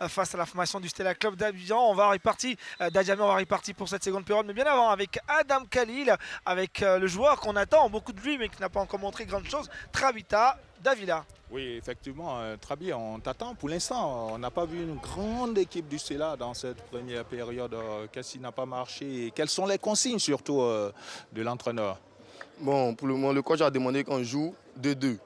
face à la formation du Stella Club d'Abidjan. On va répartir, Djamé, on va répartir pour cette seconde période, mais bien avant avec Adam Khalil, avec le joueur qu'on attend beaucoup de lui, mais qui n'a pas encore montré grande chose, Travita Davila. Oui, effectivement, Trabi, on t'attend. Pour l'instant, on n'a pas vu une grande équipe du Stella dans cette première période. Qu'est-ce qui n'a pas marché et quelles sont les consignes surtout de l'entraîneur? Bon, pour le moment, le coach a demandé qu'on joue 2-2.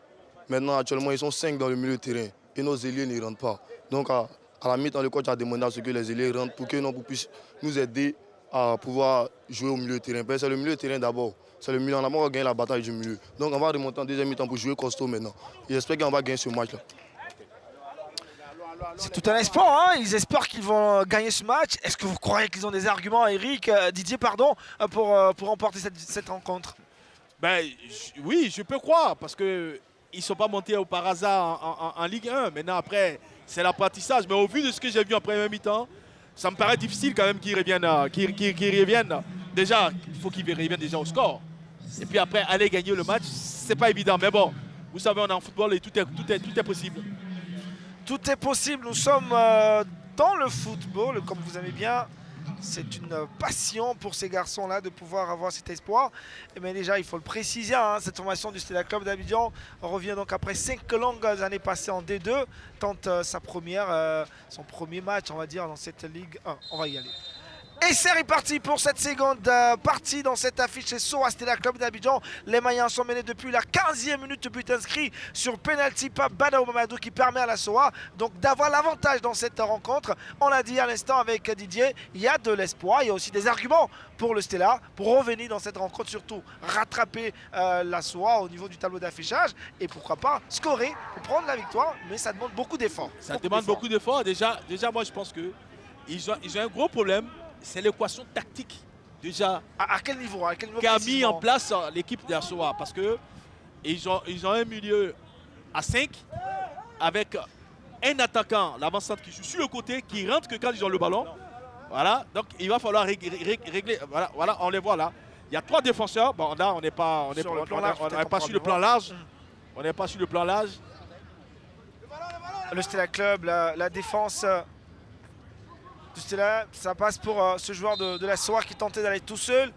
Maintenant, actuellement, ils sont 5 dans le milieu de terrain et nos ailiers ne rentrent pas. Donc, à la mi-temps, le coach a demandé à ce que les ailiers rentrent pour que nous puissions nous aider à pouvoir jouer au milieu de terrain. Parce que c'est le milieu de terrain d'abord. C'est le milieu. On a pas gagné la bataille du milieu. Donc, on va remonter en deuxième mi-temps pour jouer costaud maintenant. Et j'espère qu'on va gagner ce match-là. C'est tout un espoir, hein. Ils espèrent qu'ils vont gagner ce match. Est-ce que vous croyez qu'ils ont des arguments, Didier, pour remporter cette rencontre? Oui, je peux croire, parce qu'ils ne sont pas montés par hasard en Ligue 1. Maintenant, après, c'est l'apprentissage. Mais au vu de ce que j'ai vu en première mi-temps, ça me paraît difficile quand même qu'ils reviennent. Déjà, il faut qu'ils reviennent déjà au score. Et puis après, aller gagner le match, c'est pas évident. Mais bon, vous savez, on est en football et tout est possible. Tout est possible. Nous sommes dans le football, comme vous aimez bien. C'est une passion pour ces garçons-là de pouvoir avoir cet espoir. Mais déjà, il faut le préciser, hein, cette formation du Stella Club d'Abidjan revient donc après 5 longues années passées en D2, tente son premier match, on va dire, dans cette Ligue 1. On va y aller. Et c'est reparti pour cette seconde partie dans cette affiche chez SOA Stella Club d'Abidjan. Les Mayens sont menés depuis la 15e minute, but inscrit sur penalty par Badao Mamadou qui permet à la SOA donc d'avoir l'avantage dans cette rencontre. On l'a dit à l'instant avec Didier, il y a de l'espoir, il y a aussi des arguments pour le Stella pour revenir dans cette rencontre, surtout rattraper la SOA au niveau du tableau d'affichage et pourquoi pas scorer pour prendre la victoire, mais ça demande beaucoup d'efforts. Ça demande beaucoup d'efforts. Déjà, moi je pense qu'ils ont un gros problème. C'est l'équation tactique déjà à quel niveau qu'a mis en place l'équipe de la SOA, parce qu'ils ont un milieu à 5 avec un attaquant, l'avant-centre qui joue sur le côté, qui rentre que quand ils ont le ballon. Voilà, donc il va falloir régler. Voilà, on les voit là. Il y a 3 défenseurs. Bon, là, on n'est pas sur le plan large. On n'est pas sur le plan large. Le Stella Club, la défense. Stella, ça passe pour ce joueur de la SOA qui tentait d'aller tout seul.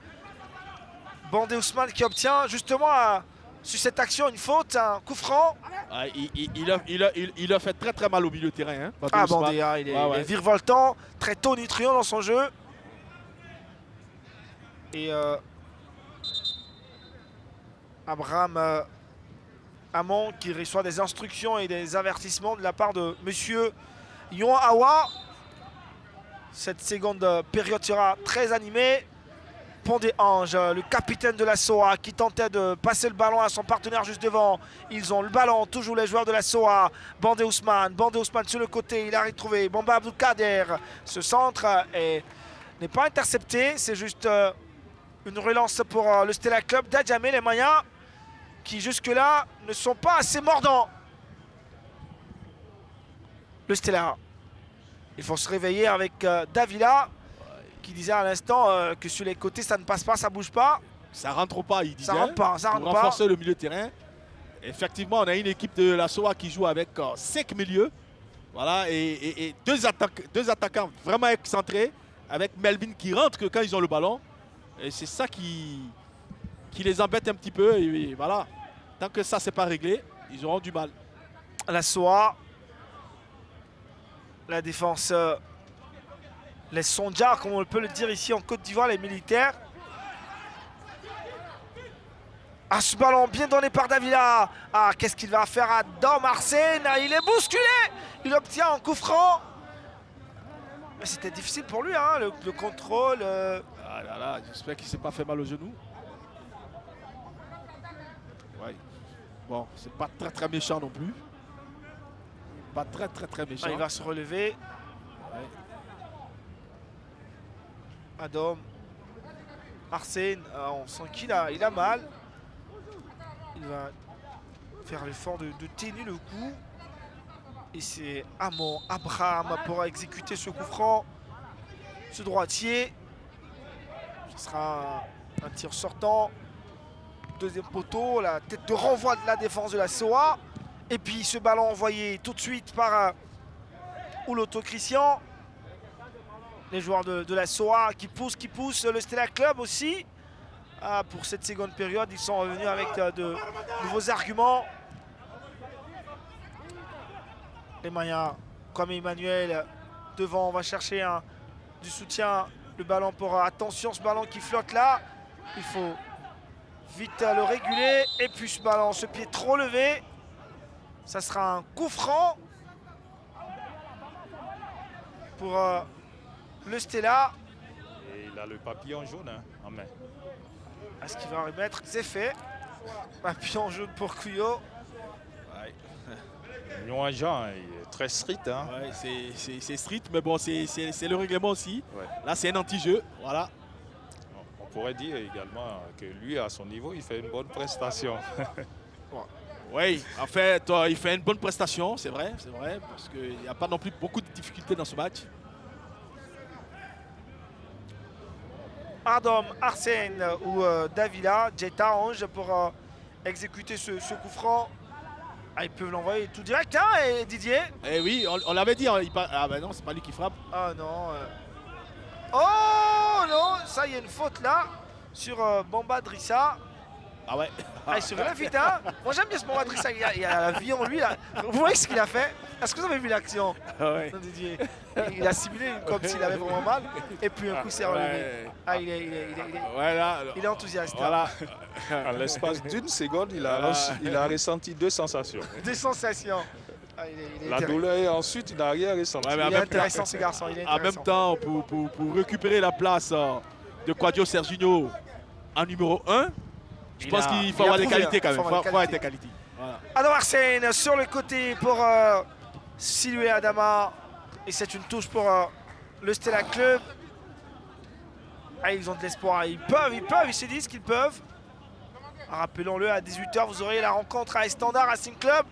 Bandé Ousmane qui obtient justement sur cette action une faute, un coup franc. Il a fait très très mal au milieu de terrain. Hein, Bandé, hein, il est virevoltant, très tonitruant dans son jeu. Et Abraham Hamon qui reçoit des instructions et des avertissements de la part de monsieur Yon Awa. Cette seconde période sera très animée. Pondé Ange, le capitaine de la SOA, qui tentait de passer le ballon à son partenaire juste devant. Ils ont le ballon, toujours les joueurs de la SOA. Bandé Ousmane sur le côté, il a retrouvé Bamba Abdoukader. Ce centre n'est pas intercepté, c'est juste une relance pour le Stella Club d'Adjamé, les Mayens, qui jusque-là ne sont pas assez mordants. Le Stella. Il faut se réveiller avec Davila qui disait à l'instant que sur les côtés ça ne passe pas, ça bouge pas. Ça rentre pas, il disait. Ça rentre pas, pour renforcer le milieu de terrain. Effectivement, on a une équipe de la SOA qui joue avec 5 milieux. Voilà, et deux attaquants vraiment excentrés avec Melvin qui rentre que quand ils ont le ballon. Et c'est ça qui les embête un petit peu. Et voilà, tant que ça c'est pas réglé, ils auront du mal. La SOA. La défense, les Sondja, comme on peut le dire ici en Côte d'Ivoire, les militaires. Ah, ce ballon bien donné par Davila. Ah, qu'est-ce qu'il va faire à Dom Arsène? Il est bousculé. Il obtient un coup franc. Mais c'était difficile pour lui, hein, le contrôle. Ah là là, j'espère qu'il ne s'est pas fait mal au genou. Ouais. Bon, c'est pas très très méchant non plus. Pas très très très méchant. Ah, il va se relever. Ouais. Adam Arsène, on sent qu'il a mal. Il va faire l'effort de tenir le coup. Et c'est Abraham pour exécuter ce coup franc. Ce droitier. Ce sera un tir sortant. Deuxième poteau, la tête de renvoi de la défense de la SOA. Et puis ce ballon envoyé tout de suite par ou l'Auto Christian. Les joueurs de la SOA qui poussent le Stella Club aussi. Pour cette seconde période, ils sont revenus avec de nouveaux arguments. Les Mayas, comme Emmanuel, devant, on va chercher du soutien. Le ballon pour... attention, ce ballon qui flotte là. Il faut vite le réguler. Et puis ce ballon, ce pied trop levé. Ça sera un coup franc pour le Stella. Et il a le papillon jaune en main. Est-ce qu'il va remettre? C'est fait. Papillon jaune pour Cuyo. Ouais. Nguyen Jean, il est très strict. Hein. Ouais, c'est strict, mais bon, c'est le règlement aussi. Ouais. Là, c'est un anti-jeu. Voilà. On pourrait dire également que lui, à son niveau, il fait une bonne prestation. Oui, en fait, il fait une bonne prestation, c'est vrai, parce qu'il n'y a pas non plus beaucoup de difficultés dans ce match. Adam, Arsène ou Davila, Jetta, Ange pour exécuter ce coup franc. Ils peuvent l'envoyer tout direct, hein, et Didier. Eh oui, on l'avait dit. Ah ben non, c'est pas lui qui frappe. Ah non. Oh non, ça, il y a une faute là sur Bamba Drissa. Ah ouais. Il se relève vite, hein. Moi, j'aime bien ce Bamba Drissa. Il a la vie en lui, là. Vous voyez ce qu'il a fait? Est-ce que vous avez vu l'action? Ouais. Non, Didier. Il a simulé comme s'il avait vraiment mal. Et puis un coup, c'est relevé. Ouais. Il est enthousiaste. Voilà. En l'espace d'une seconde, il a ressenti deux sensations. Des sensations. Il est La douleur et ensuite, il n'a rien ressenti. Ouais, mais il est intéressant, ce garçon. Il est En même intéressant. temps, pour récupérer la place de Quadio Serginho en numéro 1, je pense qu'il faut avoir des qualités quand même. Il faut avoir des qualités. Voilà. Adam Arsène sur le côté pour Silue Adama. Et c'est une touche pour le Stella Club. Ils ont de l'espoir. Ils se disent qu'ils peuvent. Rappelons-le, à 18 h, vous aurez la rencontre à Estandard Racing Club.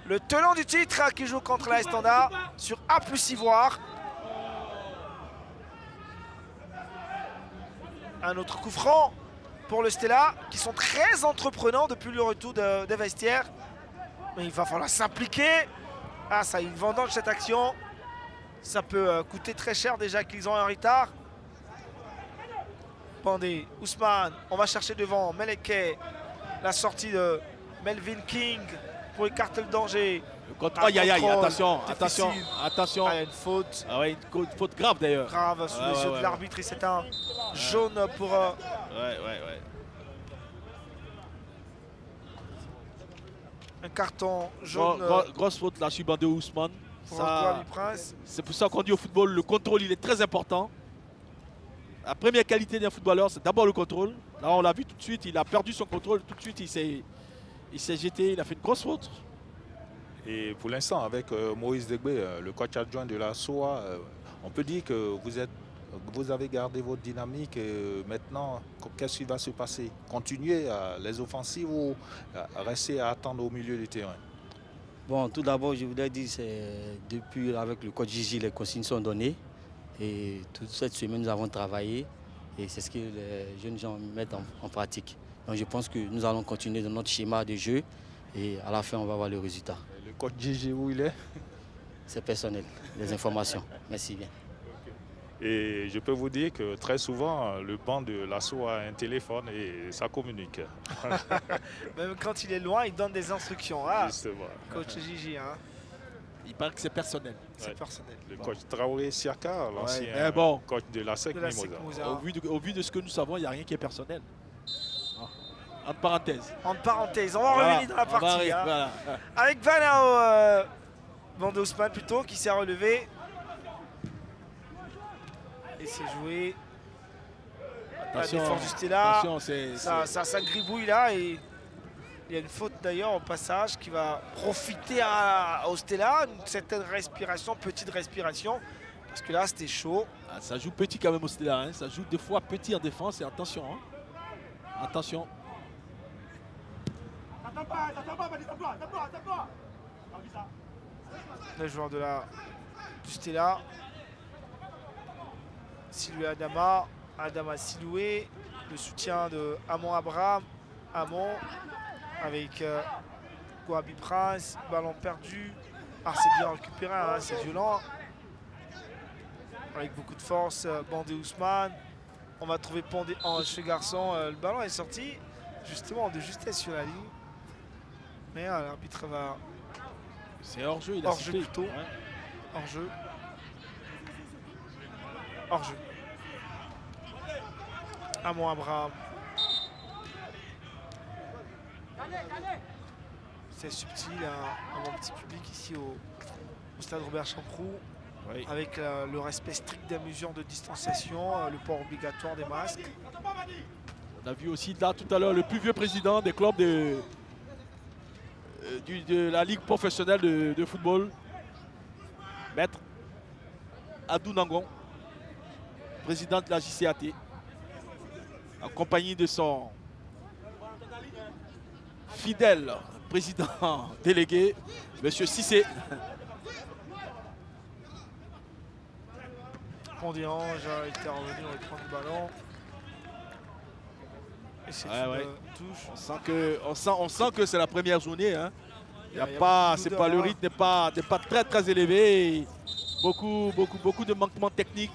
Le tenant du titre qui joue contre la Estandard sur A+ Ivoire. Un autre coup franc pour le Stella, qui sont très entreprenants depuis le retour des vestiaires. Mais il va falloir s'impliquer. Ça, ils vendangent cette action. Ça peut coûter très cher déjà qu'ils ont un retard. Pandé, Ousmane, on va chercher devant. Meleke, la sortie de Melvin King pour écarter le danger. Aïe, attention. Il y a une faute. Ah ouais, une faute grave d'ailleurs. Grave sous les yeux de l'arbitre. Et c'est un jaune pour... Ouais. Un carton jaune. Grosse faute là sur Bandé Ousmane. Pour Guabi Prince. C'est pour ça qu'on dit au football, le contrôle il est très important. La première qualité d'un footballeur, c'est d'abord le contrôle. Là, on l'a vu tout de suite, il a perdu son contrôle. Tout de suite, il s'est jeté, il a fait une grosse faute. Et pour l'instant, avec Maurice Degbé, le coach adjoint de la SOA, on peut dire que vous avez gardé votre dynamique. Et maintenant, qu'est-ce qui va se passer? Continuer les offensives ou rester à attendre au milieu du terrain? Bon, tout d'abord, je voudrais dire que depuis avec le coach Gigi, les consignes sont données. Et toute cette semaine, nous avons travaillé. Et c'est ce que les jeunes gens mettent en pratique. Donc je pense que nous allons continuer dans notre schéma de jeu. Et à la fin, on va voir le résultat. Le coach Gigi, où il est? C'est personnel, les informations. Merci bien. Et je peux vous dire que très souvent, le banc de l'assaut a un téléphone et ça communique. Même quand il est loin, il donne des instructions. Justement. Coach Gigi, hein. Il paraît que c'est personnel. C'est personnel. Le coach Traoré Siaka, l'ancien coach de la SEC Mimosa. Au vu de ce que nous savons, il n'y a rien qui est personnel. Entre parenthèses. Entre parenthèses, on va revenir dans la partie. Voilà. Avec Vanao Bandé Ousmane plutôt, qui s'est relevé. Et c'est joué. Attention, la défense du Stella. Ça gribouille là. Et il y a une faute d'ailleurs au passage qui va profiter au Stella. Une certaine respiration, petite respiration. Parce que là, c'était chaud. Ça joue petit quand même au Stella. Hein. Ça joue des fois petit en défense. Et attention. Hein. Attention. Le joueur du Stella. Silue Adama. Adama Siloué. Le soutien de Amon Abraham. Amon avec Guabi Prince. Ballon perdu. C'est bien récupéré, hein, c'est violent. avec beaucoup de force. Bandé Ousmane. On va trouver Pandé en ce garçon. Le ballon est sorti justement de justesse sur la ligne. Mais l'arbitre va C'est hors-jeu, il a hors-jeu sifflé. plutôt. Ouais. Hors-jeu. Hors-jeu. Amon Abraham. C'est subtil, un bon petit public ici au stade Robert Champroux, Oui. avec le respect strict des mesures de distanciation, le port obligatoire des masques. On a vu aussi là tout à l'heure le plus vieux président des clubs de la Ligue professionnelle de football, Maître Adou Nangon, président de la JCAT, en compagnie de son fidèle président délégué, M. Cissé. Condéange a été revenu, on va prendre le ballon. Et c'est Ouais. une touche. On sent que c'est la première journée. Hein. Il y a Pas, beaucoup c'est d'odeur, pas, le hein. rythme n'est pas très élevé. Beaucoup de manquements techniques.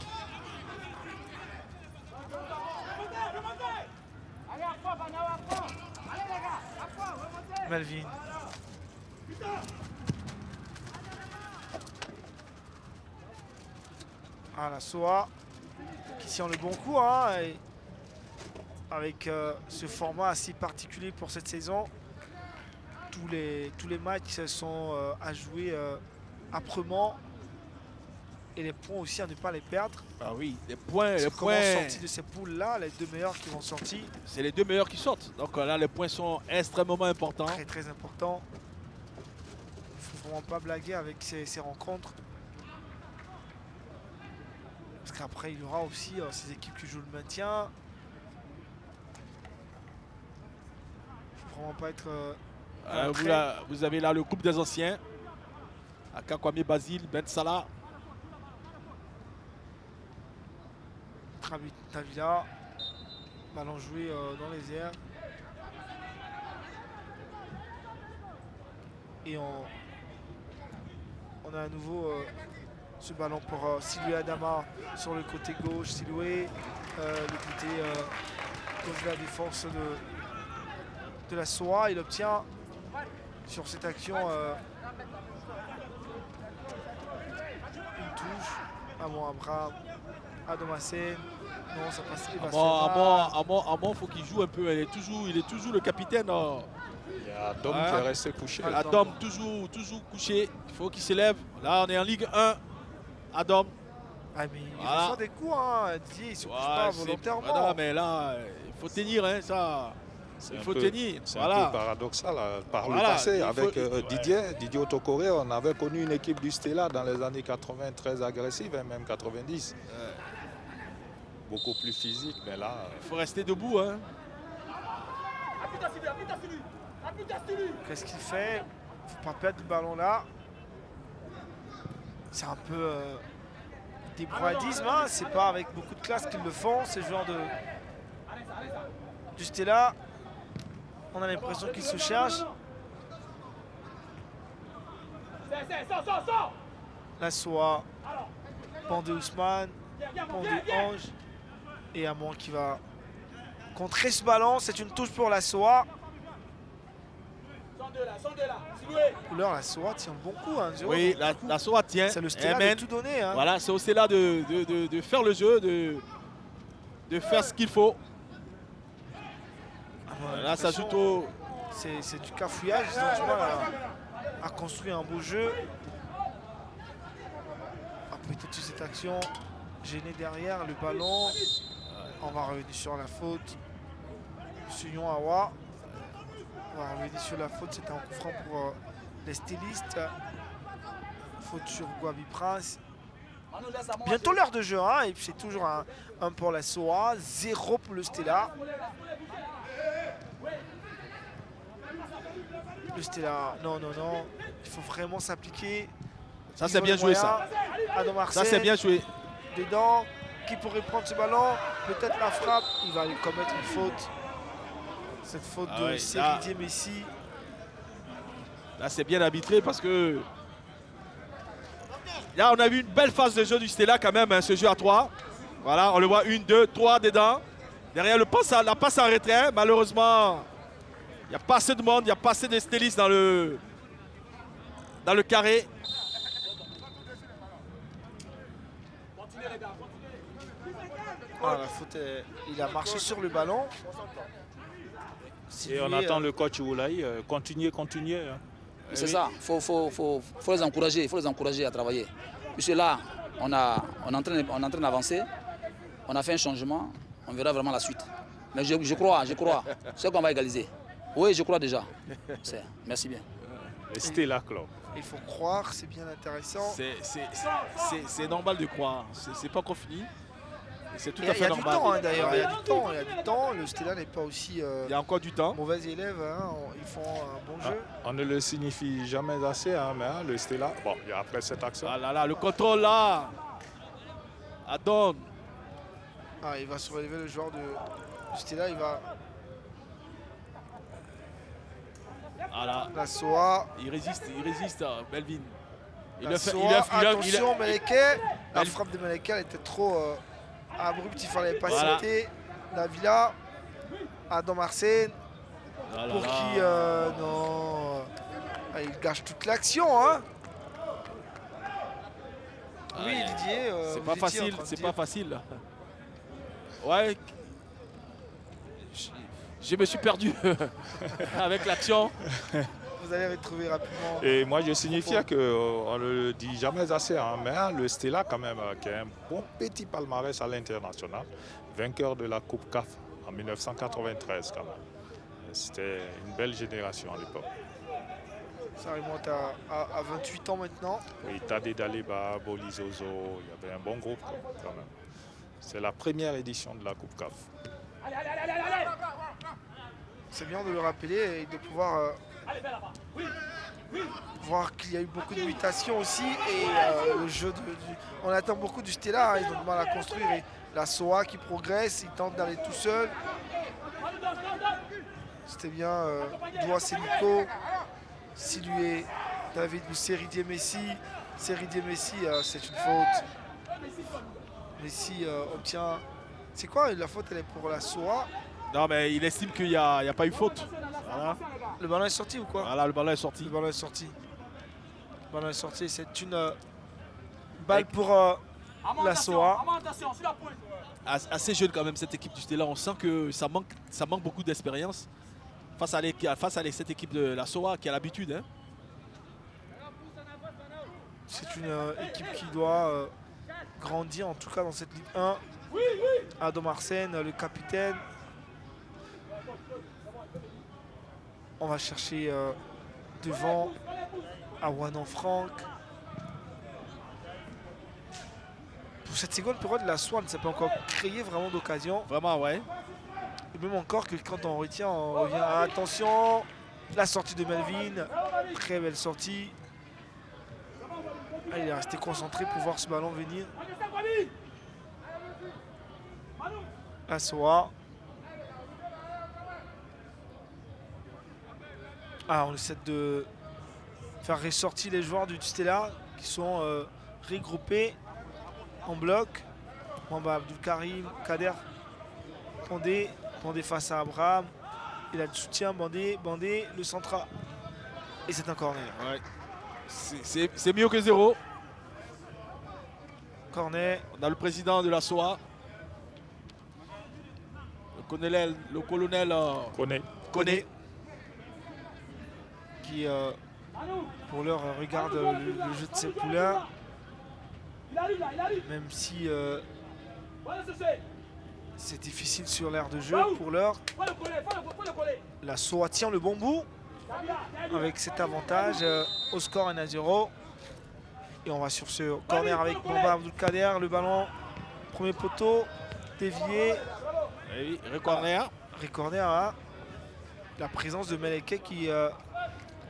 Melvin. Ah, la SOA qui tient le bon coup, hein, et avec ce format assez particulier pour cette saison. Tous les matchs sont à jouer âprement et les points aussi à ne pas les perdre. Ah oui, les points, Sortis de ces poules-là, les deux meilleurs qui vont sortir, c'est les deux meilleurs qui sortent. Donc là, les points sont extrêmement importants. très très important. Il ne faut vraiment pas blaguer avec ces rencontres. Parce qu'après, il y aura aussi ces équipes qui jouent le maintien. Il ne faut vraiment pas être... Vous avez là le groupe des anciens. Akakwame Basile, Ben Salah. Tavila, ballon joué dans les airs. Et on a à nouveau ce ballon pour Siloué Adama sur le côté gauche. Siloué, le côté gauche de la défense de la SOA. Il obtient sur cette action une touche. Amon Abraham, Adomassène. Non, ça passe. Amon, faut qu'il joue un peu. Il est toujours le capitaine. Il y a Dom qui est resté couché. Adam toujours couché. Il faut qu'il s'élève. Là, on est en Ligue 1. Adam. Ah, mais il Voilà. reçoit des coups, hein. Didier, il ne se couche pas volontairement. Voilà, mais là, il faut tenir, hein, ça. Il faut tenir. C'est Voilà. un peu paradoxal. Par Voilà, le passé, il faut- avec ouais. Didier Otokore, on avait connu une équipe du Stella dans les années 80 très agressive, et même 90. Beaucoup plus physique, mais là... Il faut rester debout. Hein. Qu'est-ce qu'il fait? Il ne faut pas perdre le ballon là. C'est un peu des broadismes, hein. C'est pas avec beaucoup de classe qu'ils le font, ces joueurs du Stella. On a l'impression qu'ils se cherchent. La SOA, Pandé Ousmane, Pandé Ange et Amon qui va contrer ce ballon. C'est une touche pour la SOA. Couleur, la SOA tient bon coup, hein, 0. Oui, la SOA tient. C'est le Stella Amen. de tout donner, hein. Voilà, c'est au Stella de faire le jeu, de faire ce qu'il faut. Là, ça joue au... C'est du cafouillage, ils ont du mal à construire un beau jeu. Après toute cette action, gêné derrière le ballon. On va revenir sur la faute. Suyon Awa. On va revenir sur la faute, c'était un coup franc pour les stylistes. Faute sur Guavi Prince. Bientôt l'heure de jeu, hein, et puis c'est toujours un pour la SOA, 0 pour le Stella. Le Stella, non, il faut vraiment s'appliquer. Ça, c'est bien joué, ça. Ça, c'est bien joué. Dedans, qui pourrait prendre ce ballon? Peut-être la frappe, il va lui commettre une faute. Cette faute de Seridier Messi. Là, c'est bien arbitré parce que Là, on a vu une belle phase de jeu du Stella quand même, hein, ce jeu à 3. Voilà, on le voit 1, 2, 3 dedans. Derrière la passe en retrait, malheureusement, il n'y a pas assez de monde, il n'y a pas assez de stylistes dans le carré. Ah, la faute, il a marché sur le ballon. Et on attend le coach Oulaï, continuer. Hein. C'est ça, il faut les encourager à travailler. Puisque là, on est en train d'avancer, on a fait un changement, on verra vraiment la suite. Mais je crois, c'est qu'on va égaliser. Oui, je crois déjà. Merci bien. Restez là, Club. Il faut croire, c'est bien intéressant. C'est normal de croire, c'est pas encore fini. C'est tout Il y à a fait du normal. temps hein, d'ailleurs, il y a du temps. Le Stella n'est pas aussi Il y a encore du temps. mauvais élève, hein. Ils font un bon jeu. On ne le signifie jamais assez, hein, mais hein, le Stella, bon, il y a après cette action. Ah là là, le contrôle là. Adon. Ah, il va se relever le joueur du Stella, il va. Voilà. La Soa. Il résiste, Melvin. Attention, Meleke. La frappe de Meleke, elle était trop abrupte, il fallait pas citer. Davila. Adam Arsène. Pour qui non. Ah, il gâche toute l'action, hein. Oui, Didier. C'est pas facile. Ouais. Je me suis perdu avec l'action. Vous allez retrouver rapidement. Et moi, je signifiais qu'on ne le dit jamais assez, hein, mais hein, le Stella, quand même, qui a un bon petit palmarès à l'international, vainqueur de la Coupe CAF en 1993, quand même. C'était une belle génération à l'époque. Ça remonte à 28 ans maintenant. Oui, Tadé Daliba, Bolizozo, il y avait un bon groupe, quand même. C'est la première édition de la Coupe CAF. C'est bien de le rappeler et de pouvoir voir qu'il y a eu beaucoup de mutations aussi. Et le jeu, on attend beaucoup du Stella, hein, ils ont du mal à construire. Et la Soa qui progresse, il tente d'aller tout seul. C'était bien Doua Sénico, Silué, David ou Seridier Messi. Seridier Messi, c'est une faute. Messi obtient. C'est quoi la faute? Elle est pour la Soa. Non, mais il estime qu'il n'y a pas eu faute. Voilà. Le ballon est sorti ou quoi? Voilà, le ballon est sorti. Le ballon est sorti. Le ballon est sorti. C'est une balle pour la Soa. Assez jeune quand même cette équipe du Stella. On sent que ça manque beaucoup d'expérience face à cette équipe de la Soa qui a l'habitude. Hein. C'est une équipe qui doit grandir, en tout cas dans cette Ligue 1. Adam Arsène, le capitaine. On va chercher devant Awanan Franck. Pour cette seconde période, la Soa ne s'est pas encore créé vraiment d'occasion. Vraiment, ouais. Et même encore que quand on retient, on revient à attention. La sortie de Melvin. Très belle sortie. Ah, il est resté concentré pour voir ce ballon venir. La Soa. Ah, on essaie de faire ressortir les joueurs du Stella qui sont regroupés en bloc. Mwamba Abdul Karim, Kader, Bandé face à Abraham. Il a le soutien, Bandé, le centre. Et c'est un corner. Ouais. C'est mieux que 0. Corner. On a le président de la SOA. Le colonel Koné. Qui, pour l'heure, regarde le jeu de ses poulains. Même si c'est difficile sur l'aire de jeu pour l'heure. La SOA tient le bon bout avec cet avantage au score 1-0. Et on va sur ce corner avec Mwamba Abdul Kader. Le ballon, premier poteau, dévié. Oui, recorner. Hein. La présence de Meleke qui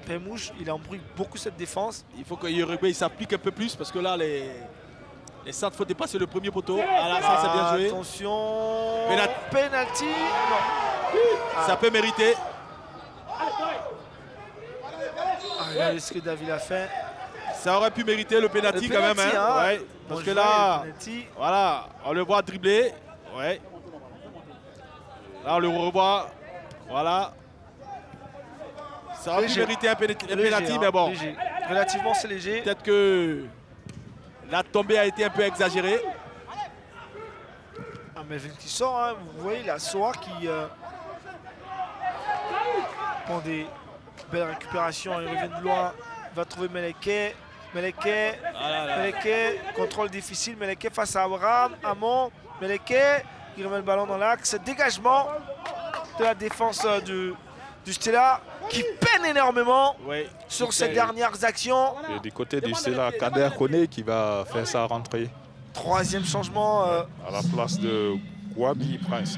fait mouche. Il embrouille beaucoup cette défense. Il faut que Uruguay s'applique un peu plus parce que là, les centres, il faut dépasser le premier poteau. Ah là, ça c'est bien joué. Attention. Mais Penalty. Non. Ça peut mériter. Regardez ce que David a fait. Ça aurait pu mériter le penalty quand même. penalty, Hein. hein. Ouais, parce que là, voilà, on le voit dribbler. Ouais. Là, on le revoit. Voilà. Ça aurait pu Léger. mériter un penalty, Léger, mais bon. léger. Relativement, c'est léger. Peut-être que la tombée a été un peu exagérée. Ah, Melvin qui sort, hein. Vous voyez la Soa qui prend des belles récupérations. Il revient de loin. Il va trouver Meleke. Meleke. Contrôle difficile. Meleke face à Abraham. Amon. Meleke. Il remet le ballon dans l'axe. Dégagement de la défense du Stella qui peine énormément sur ses dernières actions. Et du côté du Stella, Kader Kone qui va faire sa rentrée. Troisième changement. À la place de Gwabi Prince.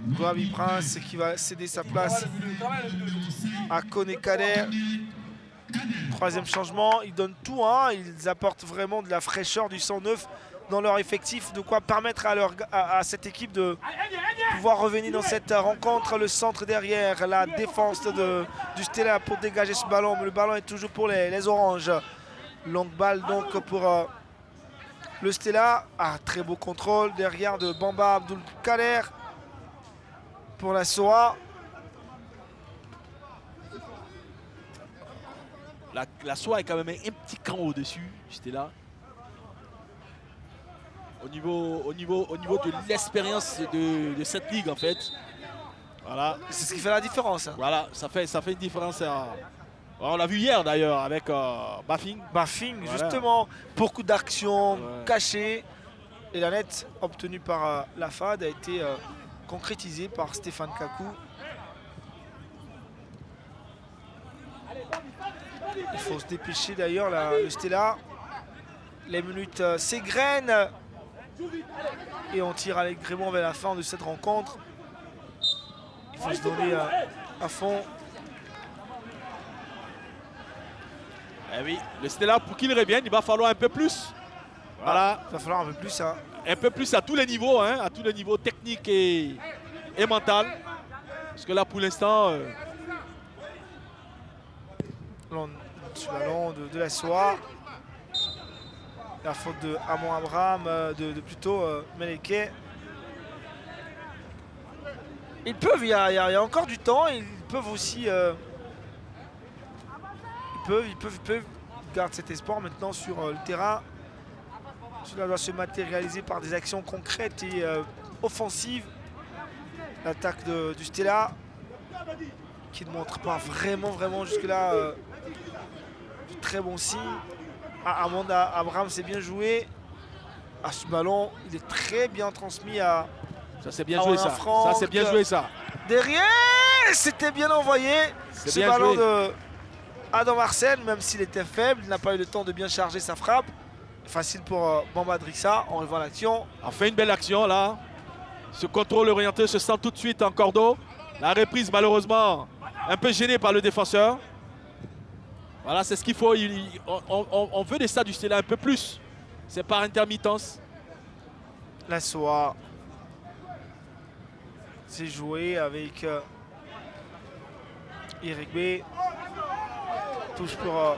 Gwabi Prince qui va céder sa place à Kone Kader. Troisième changement, ils donnent tout, hein. Ils apportent vraiment de la fraîcheur, du sang neuf dans leur effectif, de quoi permettre à cette équipe de pouvoir revenir dans cette rencontre. Le centre derrière, la défense du Stella pour dégager ce ballon, mais le ballon est toujours pour les oranges. Longue balle donc pour le Stella. Très beau contrôle derrière de Bamba Abdul Kader pour la SOA. La SOA est quand même un petit cran au-dessus, j'étais là. Au niveau de l'expérience de cette ligue en fait. Voilà. C'est ce qui fait la différence. Hein. Voilà, ça fait une différence. On l'a vu hier d'ailleurs avec Bafing. Bafing, voilà. Justement, beaucoup d'actions cachées. Et la nette obtenue par la FAD a été concrétisée par Stéphane Kakou. Il faut se dépêcher d'ailleurs, le Stella. Les minutes s'égrènent. Et on tire allègrement vers la fin de cette rencontre. Il faut se donner à fond. Eh oui, le Stella, pour qu'il revienne, il va falloir un peu plus. Voilà. Il va falloir un peu plus. Hein. Un peu plus à tous les niveaux, hein, à tous les niveaux techniques et mental. Parce que là, pour l'instant... Sur le ballon de la SOA. La faute de Amon Abraham, plutôt Meleke. Ils peuvent, il y a encore du temps, ils peuvent aussi... Ils peuvent garder cet espoir maintenant sur le terrain. Cela doit se matérialiser par des actions concrètes et offensives. L'attaque du Stella qui ne montre pas vraiment jusque-là de très bon signe. Amanda Abraham s'est bien joué. Ce ballon, il est très bien transmis à... Ça c'est bien joué ça. Ça c'est bien joué ça. Derrière, c'était bien envoyé. Ce ballon de Adam Arsène, même s'il était faible, il n'a pas eu le temps de bien charger sa frappe. Facile pour Bamba Drissa. On revoit l'action. On fait une belle action là. Ce contrôle orienté se sent tout de suite en cordeau. La reprise malheureusement un peu gênée par le défenseur. Voilà, c'est ce qu'il faut. On veut des stades du Stella un peu plus. C'est par intermittence. La SOA s'est joué avec Eric B. Touche pour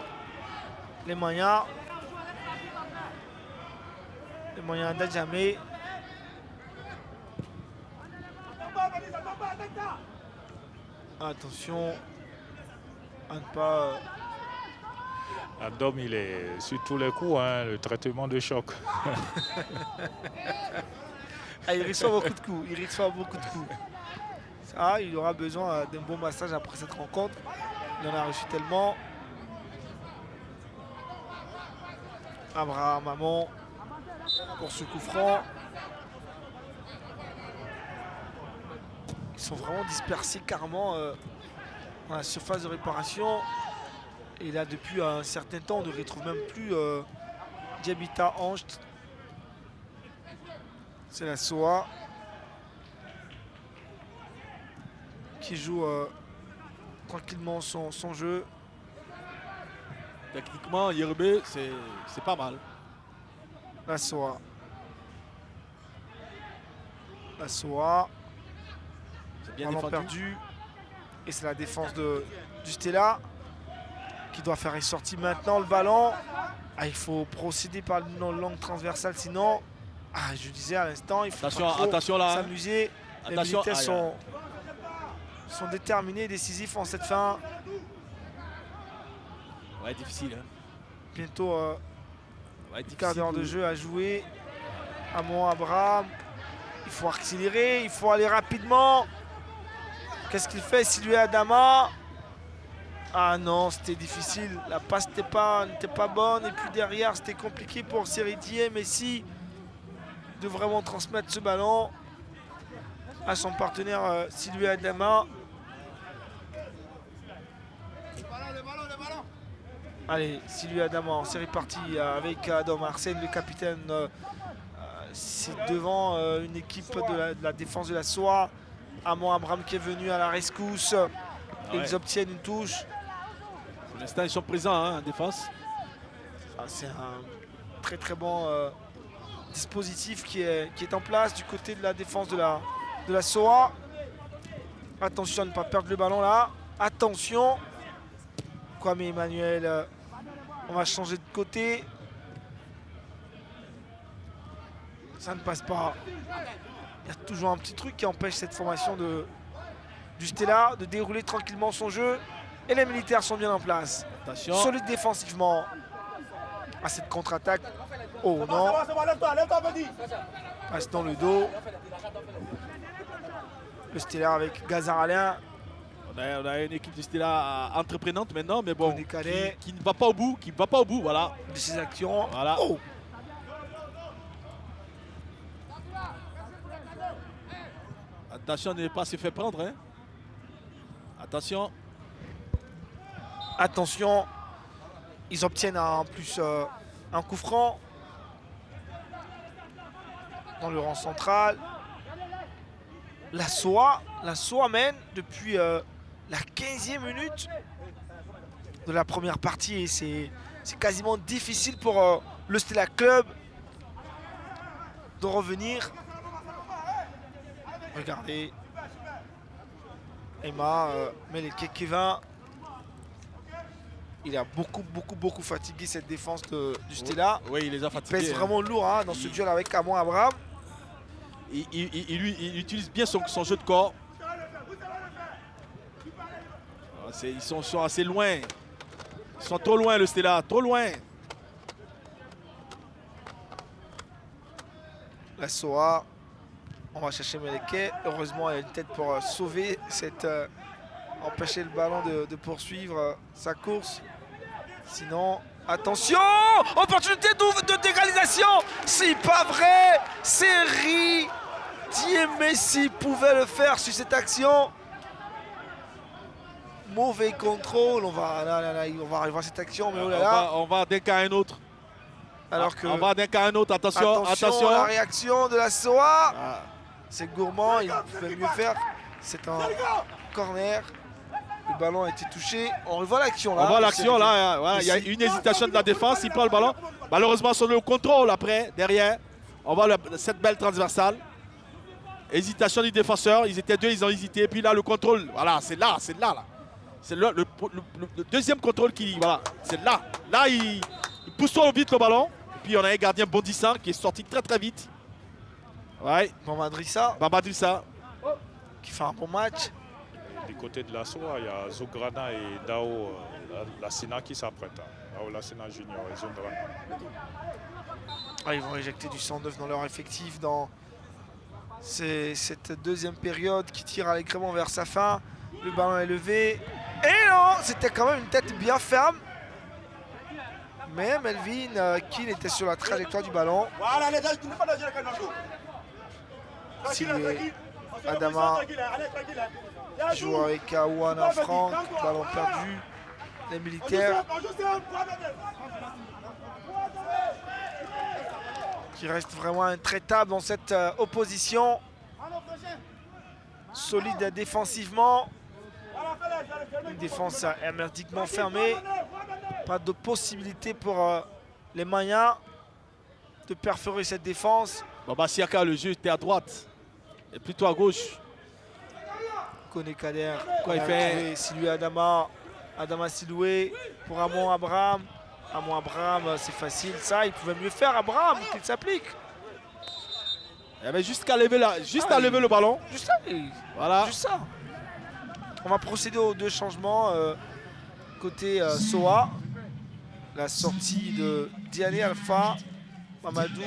les moyens. Les moyens d'Adjamé. Attention à ne pas... Adam, il est sur tous les coups, hein, le traitement de choc. Il reçoit beaucoup de coups. Ça, il aura besoin d'un bon massage après cette rencontre. Il en a reçu tellement. Abraham Amon pour ce coup franc. Ils sont vraiment dispersés carrément dans la surface de réparation. Et là, depuis un certain temps, on ne retrouve même plus Diabita Ange. C'est la SOA qui joue tranquillement son jeu. Techniquement, Yerbé, c'est pas mal. La SOA. La SOA. C'est bien ballon défendu. perdu. Et c'est la défense du Stella. qui doit faire une sortie maintenant. Le ballon, il faut procéder par une longue transversale, sinon, je disais à l'instant, il faut Attention là. s'amuser. Les Attention. militaires sont déterminés et décisifs en cette fin. Ouais, difficile. Hein. Bientôt Ouais, un quart d'heure de jeu à jouer. Amon Abraham, il faut accélérer, il faut aller rapidement. Qu'est-ce qu'il fait, Sylvie Adama? Ah non, c'était difficile. La passe n'était pas bonne. Et puis derrière, c'était compliqué pour Seritier et Messi de vraiment transmettre ce ballon à son partenaire Sylvie Adama. Allez, Sylvie Adama, c'est reparti avec Adam Arsène, le capitaine. C'est devant une équipe de la défense de la SOA. Amon Abraham qui est venu à la rescousse. Ils obtiennent une touche. Pour l'instant, ils sont présents en défense. C'est un très très bon dispositif qui est en place du côté de la défense de la SOA. Attention à ne pas perdre le ballon là. Attention. Kwame Emmanuel, on va changer de côté. Ça ne passe pas. Il y a toujours un petit truc qui empêche cette formation du Stella de dérouler tranquillement son jeu. Et les militaires sont bien en place. Attention. Solide défensivement à cette contre-attaque. Oh non. Passe dans le dos. Le Stella avec Gazar Alain. On a une équipe de Stella entreprenante maintenant, mais bon, qui ne va pas au bout, voilà. De ses actions. Voilà. Oh. Attention de ne pas se faire prendre. Hein. Attention. Attention. Ils obtiennent en plus un coup franc dans le rang central. La SOA mène depuis la 15e minute de la première partie et c'est quasiment difficile pour le Stella Club de revenir. Regardez, Emma Meleke Kevin, il a beaucoup fatigué cette défense du Stella. Oui, il les a fatigués. Il pèse vraiment lourd dans ce duel avec Amon Abraham. Il utilise bien son jeu de corps. Ils sont assez loin. Ils sont trop loin, le Stella, trop loin. La SOA, on va chercher Meleke. Heureusement, elle a une tête pour sauver empêcher le ballon de poursuivre sa course. Sinon, attention! Opportunité d'égalisation! C'est pas vrai! C'est Dieu Messi pouvait le faire sur cette action. Mauvais contrôle. On va arriver à cette action, mais oh là là. On va d'un cas à un autre. Alors que on va d'un cas à un autre. Attention. La réaction de la SOA. C'est gourmand. Il pouvait mieux faire. C'est un corner. Le ballon a été touché. On revoit l'action là. On voit l'action là. Voilà, il y a une hésitation de la défense. Il prend le ballon. Malheureusement, sur le contrôle après, derrière. On voit cette belle transversale. Hésitation du défenseur. Ils étaient deux, ils ont hésité. Puis là, le contrôle. Voilà, c'est là. C'est le deuxième contrôle qui. Voilà, c'est là. Là, il pousse trop vite le ballon. Et puis on a un gardien bondissant qui est sorti très vite. Ouais. Bamba Drissa. Qui fait un bon match. Du côté de la SOA, il y a Zograna et Dao Lassina qui s'apprêtent. Dao Lassina Junior et Zograna. Ils vont éjecter du 109 dans leur effectif dans cette deuxième période qui tire allègrement vers sa fin. Le ballon est levé. Et non, c'était quand même une tête bien ferme. Mais Melvin Kiel était sur la trajectoire du ballon. Sylvie Adama joue avec Aouana Franck. Ballon perdu. Les militaires qui restent vraiment intraitables dans cette opposition. Solide défensivement. Une défense hermétiquement fermée. Pas de possibilité pour les Mayens de perforer cette défense. Baba Siaka, le jeu était à droite. Et plutôt à gauche. Koné Kader. Quoi il fait? Sylvie Adama Adama Siloué pour Amon Abraham. Amon Abraham, c'est facile ça. Il pouvait mieux faire Abraham qu'il s'applique. Il y avait juste qu'à lever, à lever le ballon. Juste ça. Voilà. Juste ça. On va procéder aux 2 changements côté Soa. La sortie de Diané Alpha, Mamadou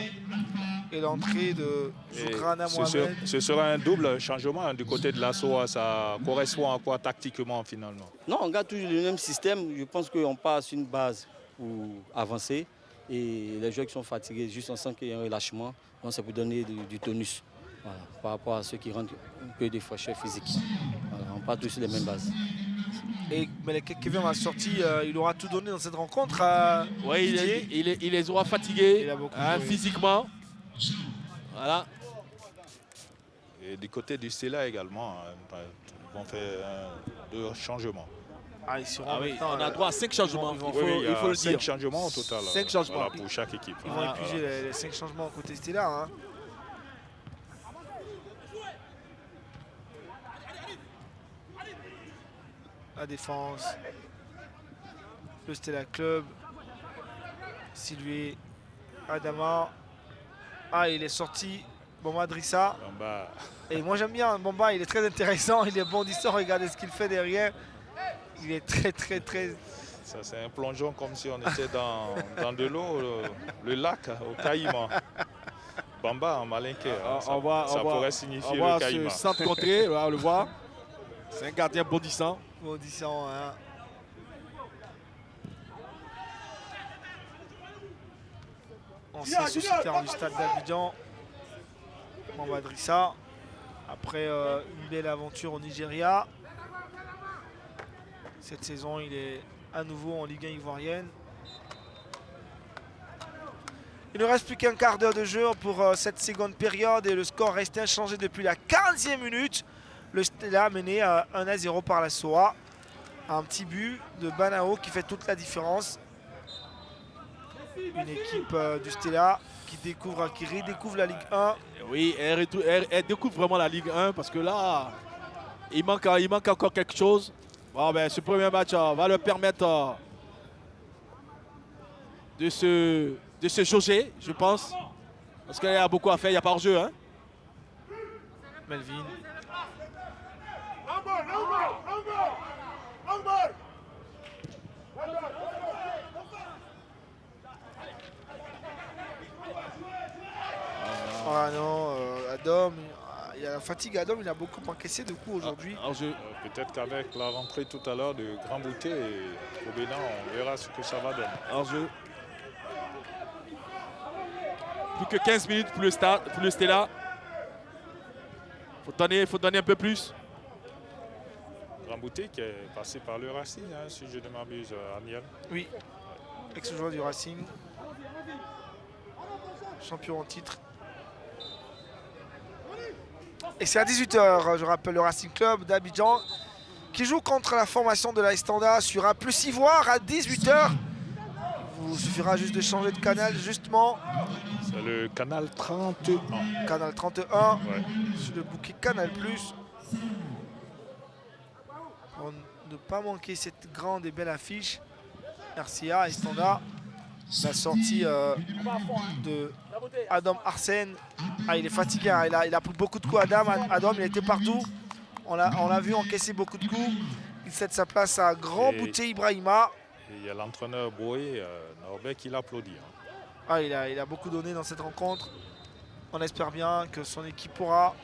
et l'entrée de Zoukrana Mohamed. Ce sera un double changement du côté de la SOA. Ça correspond à quoi tactiquement finalement? Non, on garde toujours le même système. Je pense qu'on part sur une base pour avancer. Et les joueurs qui sont fatigués, juste on sent qu'il y a un relâchement. Donc c'est pour donner du tonus. Voilà, par rapport à ceux qui rentrent un peu de fraîcheur physique. Voilà, on part tous sur les mêmes bases. Et Kevin m'a sorti, il aura tout donné dans cette rencontre. Oui, il les aura fatigués physiquement. Voilà. Et du côté du Stella également, ils vont faire 2 changements. Oui, on a droit à 5 changements. Il faut le dire. 5 dire. changements au total. 5 changements. Voilà, pour chaque équipe. Ils vont épuiser les 5 changements côté Stella. Hein. La défense. Le Stella Club. Sylvie. Adama. Il est sorti. Bomba Drissa. Bamba. Et moi j'aime bien Bomba, il est très intéressant, il est bondissant, regardez ce qu'il fait derrière. Il est très... Ça c'est un plongeon comme si on était dans de l'eau, le lac au Caïman. Bamba en malinqué, ça pourrait signifier le Caïman. Ce centre contré, on le voit. C'est un gardien bondissant. Bondissant, hein. Ancien sociétaire du stade d'Abidjan. Bomba Drissa. Après une belle aventure au Nigeria. Cette saison, il est à nouveau en Ligue 1 ivoirienne. Il ne reste plus qu'un quart d'heure de jeu pour cette seconde période et le score reste inchangé depuis la 15e minute. Le Stella mené à 1-0 par la SOA. Un petit but de Banao qui fait toute la différence. Une équipe du Stella qui redécouvre la Ligue 1. Oui, elle découvre vraiment la Ligue 1 parce que là, il manque encore quelque chose. Bon, ce premier match va leur permettre de se jauger, je pense. Parce qu'il y a beaucoup à faire, il n'y a pas hors-jeu. Hein. Melvin. Non, Adam, il y a la fatigue. Adam, il a beaucoup encaissé de coups aujourd'hui. Peut-être qu'avec la rentrée tout à l'heure de Grand Bouté et au Bénin, on verra ce que ça va donner. Hors-jeu. Plus que 15 minutes pour le Stella. Faut donner un peu plus. Grand Bouté qui est passé par le Racing, hein, si je ne m'abuse, Aniel. Oui, ex-joueur du Racing. Champion en titre. Et c'est à 18 h, je rappelle, le Racing Club d'Abidjan qui joue contre la formation de la Estanda sur un plus ivoire à 18 h. Il vous suffira juste de changer de canal, justement. C'est le canal 31. Canal 31, Ouais. sur le bouquet Canal+. Pour ne pas manquer cette grande et belle affiche. RCA, Estanda. La sortie de Adam Arsène. Il est fatigué, hein. il a pris beaucoup de coups. Adam, il était partout. On l'a vu encaisser beaucoup de coups. Il cède sa place à Grand Bouté Ibrahima. Et il y a l'entraîneur Boé, Norbert, qui l'applaudit. Hein. Il a beaucoup donné dans cette rencontre. On espère bien que son équipe pourra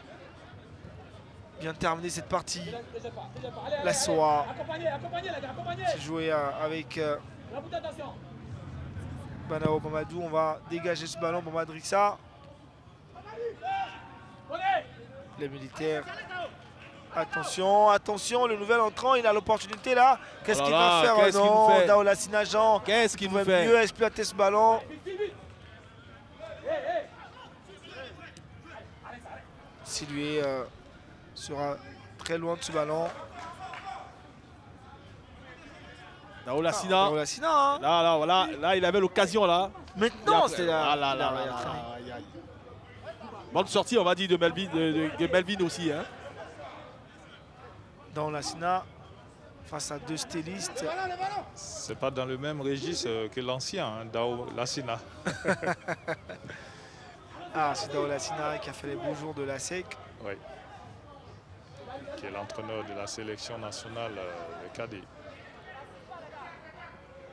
bien terminer cette partie. La SOA qui jouait avec Banao Mamadou. On va dégager ce ballon pour Madrissa. Les militaires. Attention, le nouvel entrant, il a l'opportunité là. Qu'est-ce qu'il va faire? Non, Daoula Sinajan. Qu'est-ce qu'il va fait? mieux exploiter ce ballon. Sylvie sera très loin de ce ballon. Daoula Sina. Hein. Là, il avait l'occasion là. Maintenant, c'est là. Bonne sortie, on va dire, de Melvin aussi. Hein. Dans la Sina, face à deux stylistes. C'est pas dans le même registre que l'ancien, hein, Dao Lassina. Ah, c'est Dao Lassina qui a fait les beaux jours de la SEC. Oui. Qui est l'entraîneur de la sélection nationale de cadet.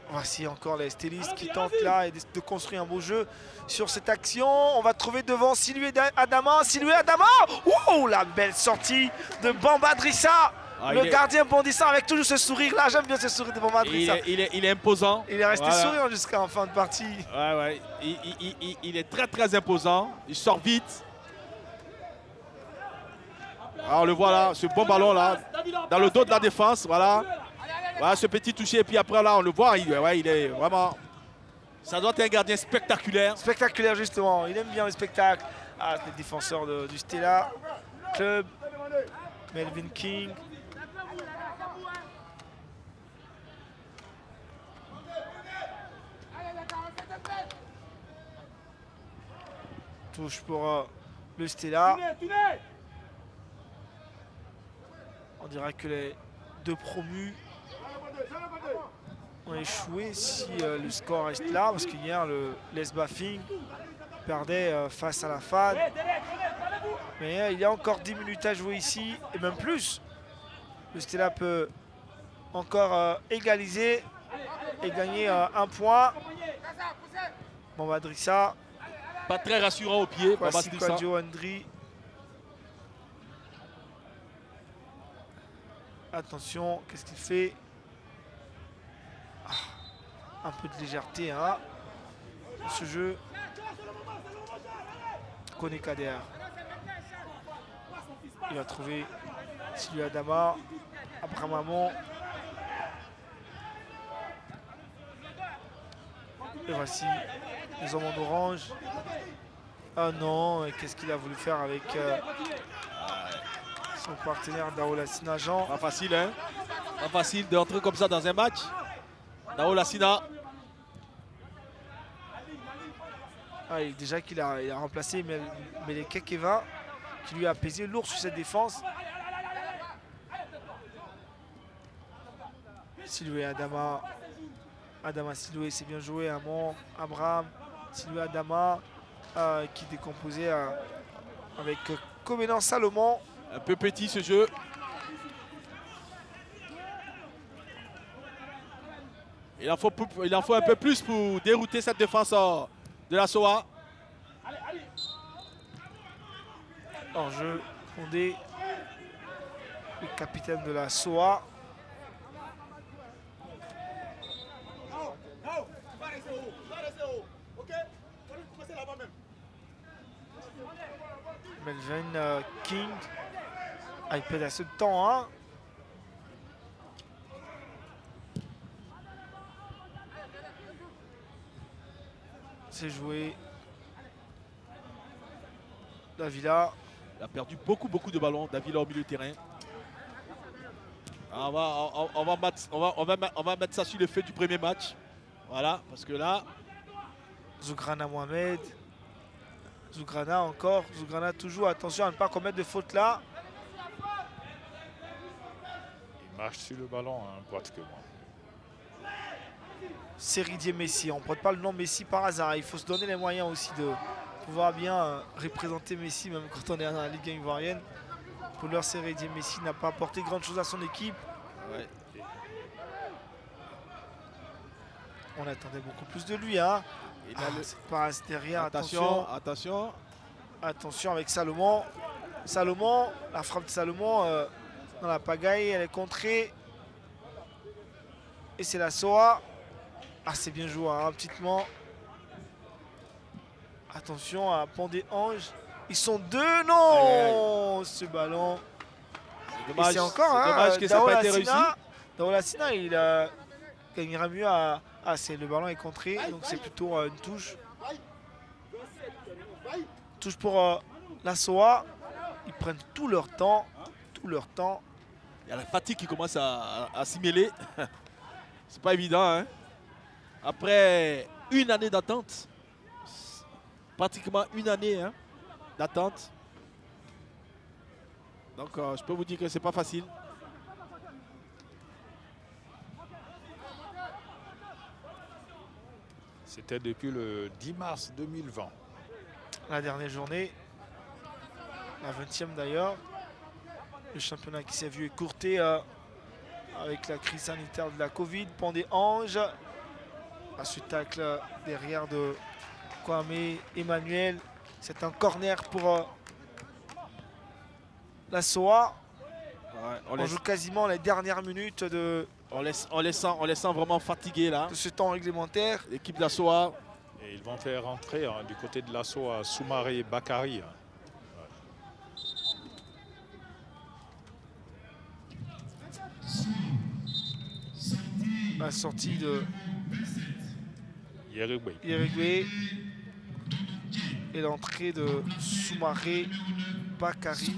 Voici encore les stylistes qui tentent là de construire un beau jeu sur cette action. On va trouver devant Silui Adama. Silui Adama. Ouh, la belle sortie de Bamba Drissa. Le gardien bondissant avec toujours ce sourire là. J'aime bien ce sourire de Bamba Drissa. Il est imposant. Il est resté souriant jusqu'en fin de partie. Ouais. Il est très très imposant. Il sort vite. Alors on le voit là, ce bon ballon là, dans le dos de la défense. Voilà. Voilà ce petit toucher. Et puis après là, on le voit. Il est vraiment. Ça doit être un gardien spectaculaire. Spectaculaire justement. Il aime bien le spectacle. Ah, les défenseurs du Stella Club. Melvin King. Touche pour le Stella. On dira que les deux promus ont échoué si le score reste là, parce qu'hier les Baffing perdait face à la FAD. Mais il y a encore 10 minutes à jouer ici, et même plus. Le Stella peut encore égaliser et gagner un point. Bamba Drissa. Pas très rassurant au pied. Voici Kwadjo Andri. Attention, qu'est-ce qu'il fait? Un peu de légèreté hein, dans ce jeu. Koné Kader. Il va trouver Silui Adama. Abraham Amon. Et voici les hommes en orange. Ah non, qu'est-ce qu'il a voulu faire avec son partenaire Dao Lassina Jean. Pas facile, hein? Pas facile d'entrer comme ça dans un match. Dao Lassina. Ah, déjà qu'il a remplacé Meleke Keva, qui lui a pesé lourd sur cette défense. Silui Adama. Adama Silui, c'est bien joué. Amon, Abraham, Silui Adama qui décomposait avec Covenant Salomon. Un peu petit ce jeu. Il en faut un peu plus pour dérouter cette défense de la SOA. En jeu, Condé, le capitaine de la SOA. Melvin King. Ah, il perd assez de temps, hein. C'est joué. Davila. Il a perdu beaucoup de ballons. Davila au milieu de terrain. On va mettre ça sur le fait du premier match. Voilà, parce que là... Zougrana Mohamed. Zougrana encore. Zougrana toujours. Attention à ne pas commettre de faute là. Il marche sur le ballon, hein, pratiquement. Seridier Messi. On ne porte pas le nom Messi par hasard. Il faut se donner les moyens aussi de pouvoir bien représenter Messi, même quand on est dans la Ligue 1 ivoirienne. Pour leur Seridier Messi n'a pas apporté grand chose à son équipe. Ouais. On attendait beaucoup plus de lui. Hein. Cette passe derrière. Attention. Attention avec Salomon. Salomon, la frappe de Salomon dans la pagaille, elle est contrée. Et c'est la SOA. Ah, c'est bien joué, hein, petitement. Attention à Pandé Ange. Ils sont deux, non. Ce ballon. Dommage, c'est encore dommage que ça n'a pas été réussi. Dao Lassina, il gagnera mieux à... Ah, le ballon est contré, donc c'est plutôt une touche. Touche pour la SOA. Ils prennent tout leur temps. Tout leur temps. Il y a la fatigue qui commence à s'y mêler. C'est pas évident, hein. Après une année d'attente, pratiquement une année hein, d'attente. Donc je peux vous dire que c'est pas facile. C'était depuis le 10 mars 2020. La dernière journée, la 20e d'ailleurs. Le championnat qui s'est vu écourté avec la crise sanitaire de la Covid. Pandé Ange. À ce tacle derrière de Kwame Emmanuel. C'est un corner pour la SOA. Ouais, On joue quasiment les dernières minutes de on les sent vraiment fatigués là. ce temps réglementaire. L'équipe d'Assoa. Et ils vont faire rentrer du côté de l'assaut à Soumaré Bakary. La sortie de Yerigbe. Irigwe et l'entrée de Soumaré Bakary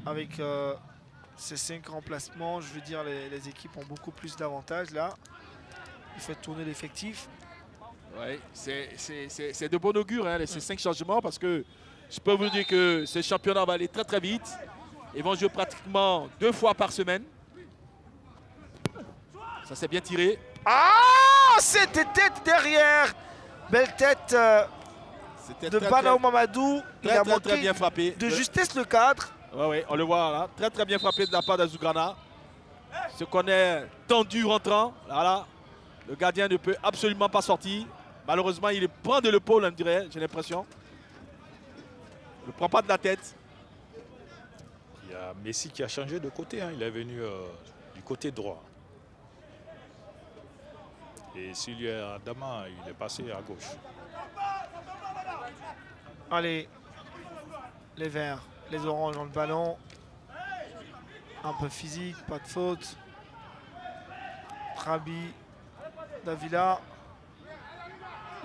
avec ces 5 remplacements. Je veux dire, les équipes ont beaucoup plus d'avantages là. Il fait tourner l'effectif. Ouais, c'est de bon augure hein, ces 5 changements parce que je peux vous dire que ce championnat va aller très très vite. Ils vont jouer pratiquement 2 fois par semaine. Ça s'est bien tiré. Ah, c'était tête derrière. Belle tête C'était de Banao Mamadou. Il a très manqué bien frappé. de justesse le cadre. Ouais, on le voit là. Très très bien frappé de la part d'Azougrana. Ce qu'on est tendu rentrant. Voilà. Le gardien ne peut absolument pas sortir. Malheureusement, il prend de l'épaule, on dirait, j'ai l'impression. Il ne prend pas de la tête. Il y a Messi qui a changé de côté. Hein. Il est venu du côté droit. Et Silvio Adama, il est passé à gauche. Allez, les verts, les oranges dans le ballon. Un peu physique, pas de faute. Trabi, Davila.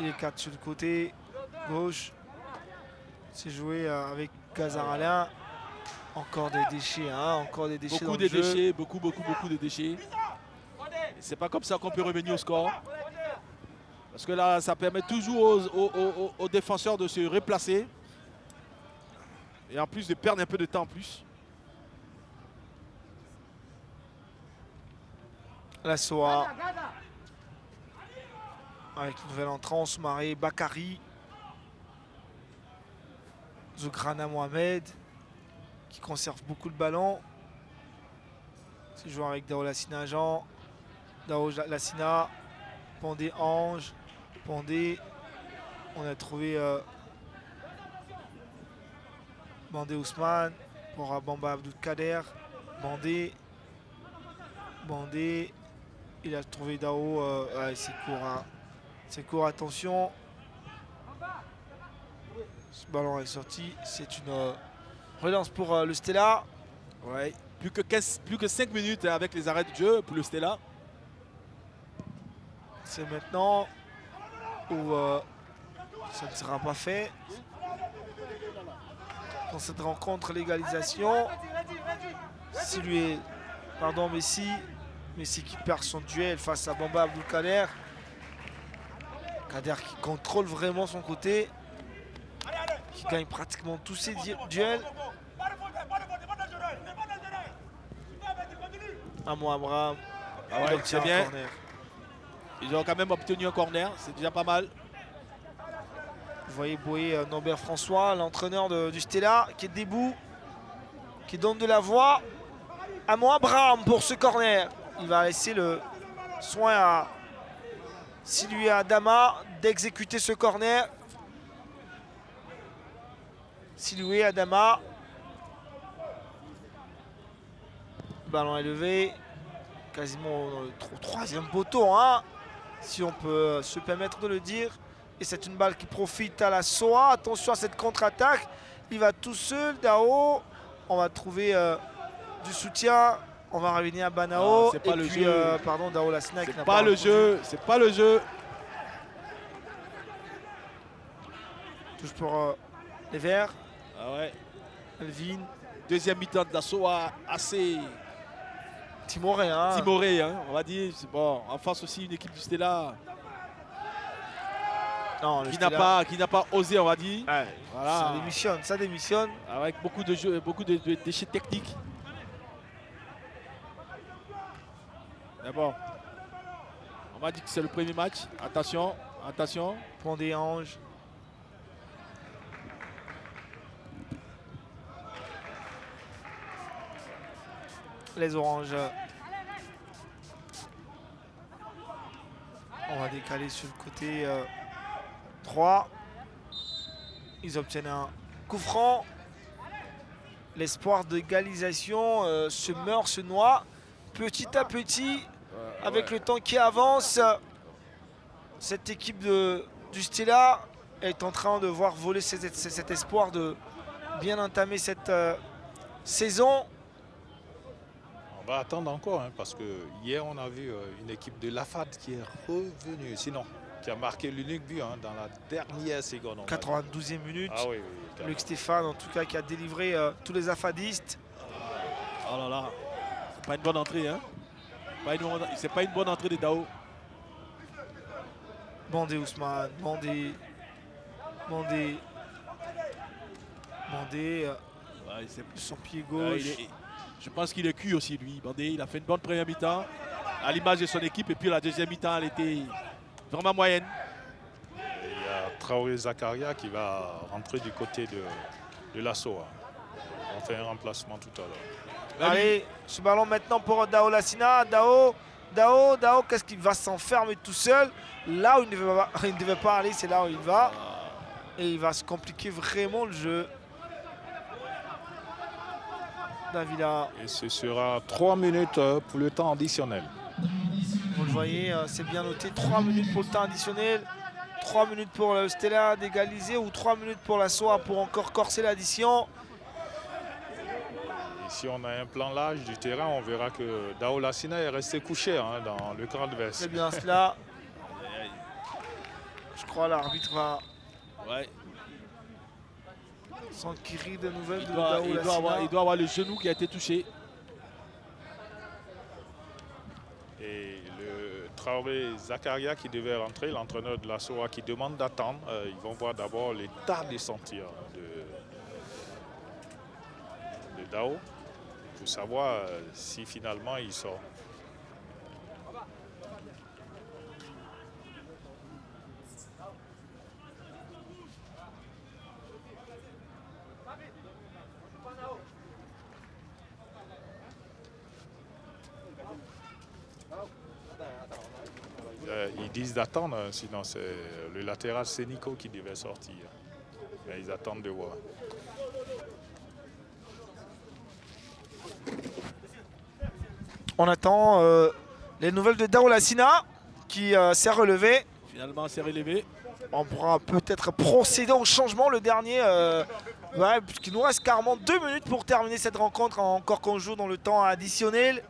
Il est 4 sur le côté gauche. C'est joué avec Gazar Alain. Encore des déchets, hein, encore des déchets. Beaucoup dans de le jeu. déchets, beaucoup de déchets. C'est pas comme ça qu'on peut revenir au score. Parce que là, ça permet toujours aux défenseurs de se replacer. Et en plus de perdre un peu de temps en plus. La SOA. Avec une nouvelle entrant, Soumaré Bakary. Zougrana Mohamed. Qui conserve beaucoup le ballon. C'est joué avec Dao Lassina Jean. Dao Lassina. Pandé Ange. Pandé. On a trouvé Bandé Ousmane pour Bamba Abdou Kader. Bandé. Bandé. Il a trouvé Dao. C'est court. Hein. C'est court, attention. Ce ballon est sorti. C'est une relance pour le Stella. Ouais. Plus que 5 minutes avec les arrêts de jeu pour le Stella. C'est maintenant où ça ne sera pas fait. Dans cette rencontre, l'égalisation. Messi. Messi qui perd son duel face à Bamba Abdou Kader. Kader qui contrôle vraiment son côté. Qui gagne pratiquement tous ses duels. Amo Abraham. Ah ouais, il obtient c'est bien. un corner. Ils ont quand même obtenu un corner, c'est déjà pas mal. Vous voyez Boé Norbert François, l'entraîneur du Stella, qui est debout, qui donne de la voix à Mo Abraham pour ce corner. Il va laisser le soin à Silvio Adama d'exécuter ce corner. Silvio Adama. Le ballon est levé. Quasiment dans le troisième poteau, hein, si on peut se permettre de le dire. Et c'est une balle qui profite à la SOA. Attention à cette contre-attaque. Il va tout seul, Dao. On va trouver du soutien. On va revenir à Banao. C'est pas et le puis, jeu. pardon, Dao Lassina. C'est pas le jeu, c'est pas le jeu. Touche pour les Verts. Ah ouais. Elvin. Deuxième mi-temps d'assaut assez Timoré, hein. timoré, hein, on va dire. Bon, en face aussi une équipe du Stella Non, le qui Stella, n'a pas osé, on va dire. ouais, Voilà. ça démissionne. Avec beaucoup de jeux, beaucoup de déchets techniques. Mais bon, On m'a dit que c'est le premier match. Attention, attention. Point des Anges. Les Oranges. On va décaler sur le côté 3. Ils obtiennent un coup franc. L'espoir d'égalisation se meurt, se noie. Petit à petit, avec le temps qui avance, cette équipe du Stella est en train de voir voler cet espoir de bien entamer cette saison. On va attendre encore, hein, parce que hier on a vu une équipe de l'AFAD qui est revenue, sinon qui a marqué l'unique but dans la dernière seconde. 92e minute. Ah oui, Luc Stéphane, en tout cas, qui a délivré tous les afadistes. Oh là là, c'est pas une bonne entrée. Hein. C'est pas une bonne entrée de Dao. Bandé Ousmane, Bandé. Son pied gauche. Je pense qu'il est cuit aussi, lui. Bandé, il a fait une bonne première mi-temps, à l'image de son équipe. Et puis la deuxième mi-temps, elle était vraiment moyenne. Et il y a Traoré Zakaria qui va rentrer du côté de l'assaut. On fait un remplacement tout à l'heure. Allez, ce ballon maintenant pour Dao Lassina. Dao, qu'est-ce qu'il va s'enfermer tout seul? Là où il ne devait pas aller, c'est là où il va. Et il va se compliquer vraiment le jeu. Davila. Et ce sera 3 minutes pour le temps additionnel. Vous le voyez, c'est bien noté. 3 minutes pour le temps additionnel. 3 minutes pour le Stella d'égaliser ou 3 minutes pour la SOA pour encore corser l'addition. Ici, on a un plan large du terrain. On verra que Dao Lassina est resté couché dans le camp adverse. C'est bien cela. Je crois l'arbitre va s'enquérir de nouvelles de Dao Lassina. Il doit avoir le genou qui a été touché. Et le Traoré Zakaria qui devait rentrer, l'entraîneur de la SOA qui demande d'attendre. Ils vont voir d'abord l'état de sentir de Dao pour savoir si finalement il sort. Ils disent d'attendre, sinon c'est le latéral Sénico qui devait sortir. Mais ils attendent de voir. On attend les nouvelles de Dao Lassina qui s'est relevé. Finalement, s'est relevé. On pourra peut-être procéder au changement. Le dernier, puisqu'il nous reste carrément 2 minutes pour terminer cette rencontre, encore qu'on joue dans le temps additionnel.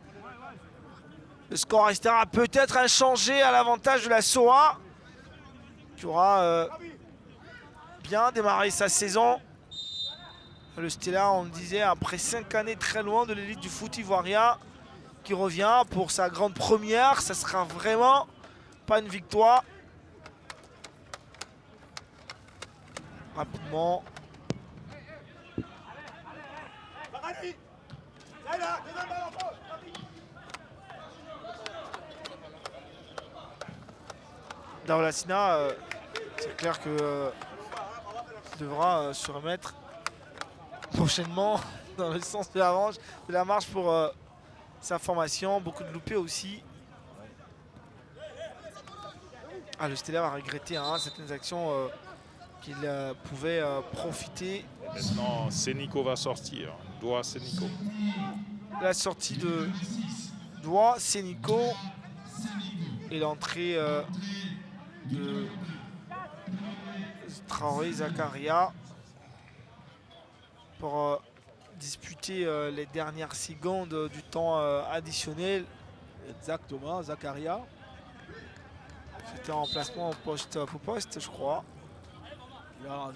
Le score restera peut-être inchangé à l'avantage de la SOA, qui aura bien démarré sa saison. Le Stella, on le disait, après 5 années très loin de l'élite du foot ivoirien, qui revient pour sa grande première. Ça sera vraiment pas une victoire. Rapidement. Dao Lassina, c'est clair que devra se remettre prochainement dans le sens de la marche pour sa formation. Beaucoup de loupés aussi. Le Stella va regretter certaines actions qu'il pouvait profiter. Maintenant, Sénico va sortir. Doigt Sénico. La sortie de Doigt Sénico et l'entrée de Traoré Zakaria pour disputer les dernières secondes du temps additionnel. Exactement, Zakaria. C'était en placement poste pour poste, je crois.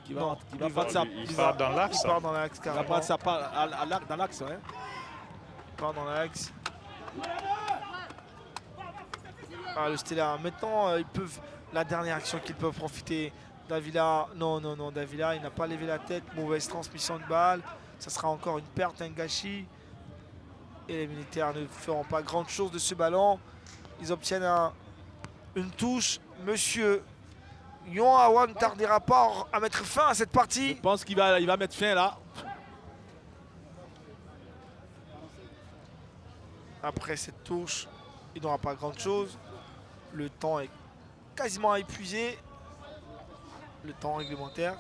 Il part dans l'axe. Il part dans l'axe carrément. Il va prendre sa part dans l'axe, ouais. Il part dans l'axe. Le Stella, maintenant ils peuvent. La dernière action qu'ils peuvent profiter. Davila, non, Davila, il n'a pas levé la tête. Mauvaise transmission de balle. Ça sera encore une perte, un gâchis. Et les militaires ne feront pas grand chose de ce ballon. Ils obtiennent une touche. Monsieur Yon Awa ne tardera pas à mettre fin à cette partie. Je pense qu'il va mettre fin là. Après cette touche, il n'aura pas grand chose. Le temps est quasiment épuisé. Le temps réglementaire.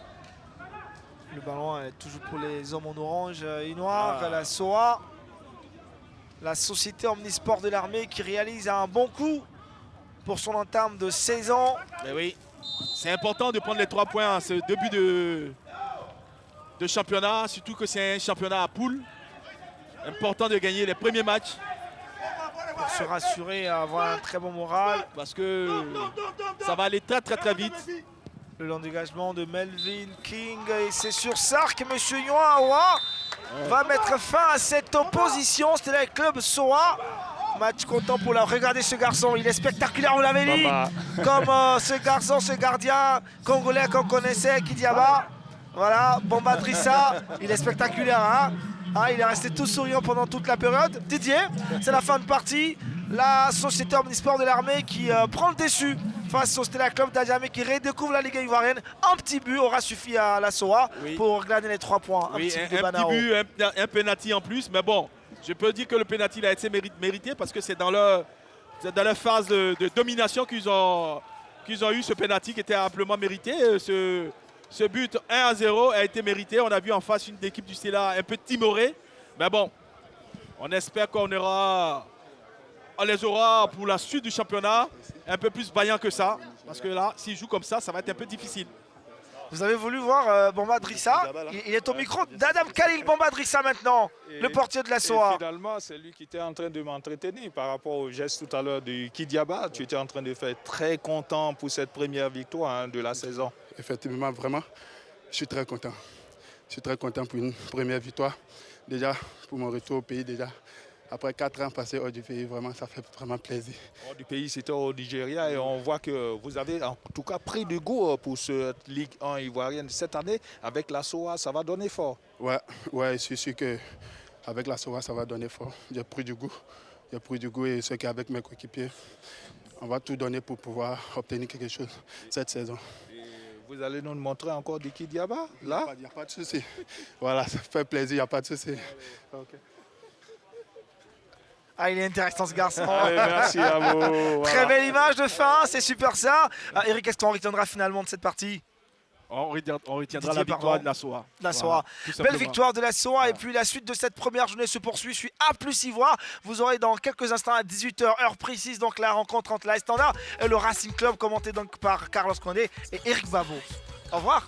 Le ballon est toujours pour les hommes en orange et noir. La SOA, la Société Omnisport de l'Armée, qui réalise un bon coup pour son entame de 16 ans. Mais oui, c'est important de prendre les 3 points à ce début de championnat, surtout que c'est un championnat à poule. Important de gagner les premiers matchs. Pour se rassurer et avoir un très bon moral. Parce que ça va aller très très très vite. Le long dégagement de Melvin King. Et c'est sur ça que M. Yoawa va mettre fin à cette opposition. C'était le club SOA. Match content pour la. Regardez ce garçon, il est spectaculaire, vous l'avez dit. Comme ce garçon, ce gardien congolais qu'on connaissait, Kidiaba. Voilà, Bomba Drissa, il est spectaculaire. Hein, il est resté tout souriant pendant toute la période. Didier, c'est la fin de partie. La Société Omnisport de l'Armée qui prend le dessus face au Stella Club d'Adjamé qui redécouvre la Ligue ivoirienne. Un petit but aura suffi à la SOA pour gagner les 3 points. Un petit but, un penalty en plus. Mais bon, je peux dire que le penalty il a été mérité parce que c'est dans leur phase de domination qu'ils ont eu ce penalty qui était amplement mérité. Ce but 1-0 a été mérité. On a vu en face une équipe du Stella un peu timorée. Mais bon, on espère qu'on les aura pour la suite du championnat un peu plus vaillants que ça. Parce que là, s'ils jouent comme ça, ça va être un peu difficile. Vous avez voulu voir Bomba Drissa. Il est au micro d'Adam Khalil. Bomba Drissa maintenant, le portier de la SOA. Finalement, c'est lui qui était en train de m'entretenir par rapport au geste tout à l'heure de Kidiaba. Tu étais en train de faire très content pour cette première victoire de la saison. Effectivement, vraiment, je suis très content. Je suis très content pour une première victoire. Déjà, pour mon retour au pays, déjà. Après 4 ans passés hors du pays, vraiment, ça fait vraiment plaisir. Hors du pays, c'était au Nigeria et on voit que vous avez en tout cas pris du goût pour cette Ligue 1 ivoirienne cette année. Avec la SOA, ça va donner fort. Ouais, je suis sûr qu'avec la SOA, ça va donner fort. J'ai pris du goût. Et ce qu'avec mes coéquipiers, on va tout donner pour pouvoir obtenir quelque chose cette saison. Vous allez nous montrer encore du Kidiaba, là? Il n'y a pas de souci. Voilà, ça fait plaisir, il n'y a pas de souci. Okay. Il est intéressant ce garçon. Merci à vous. Voilà. Très belle image de fin, c'est super ça. Eric, est-ce qu'on retiendra finalement de cette partie? On retiendra la victoire de la SOA. Voilà, belle victoire de la SOA. Et puis la suite de cette première journée se poursuit. Je suis A plus Ivoire. Vous aurez dans quelques instants à 18h, heure précise, donc la rencontre entre la Standard et le Racing Club, commentée donc par Carlos Condé et Eric Babo. Au revoir.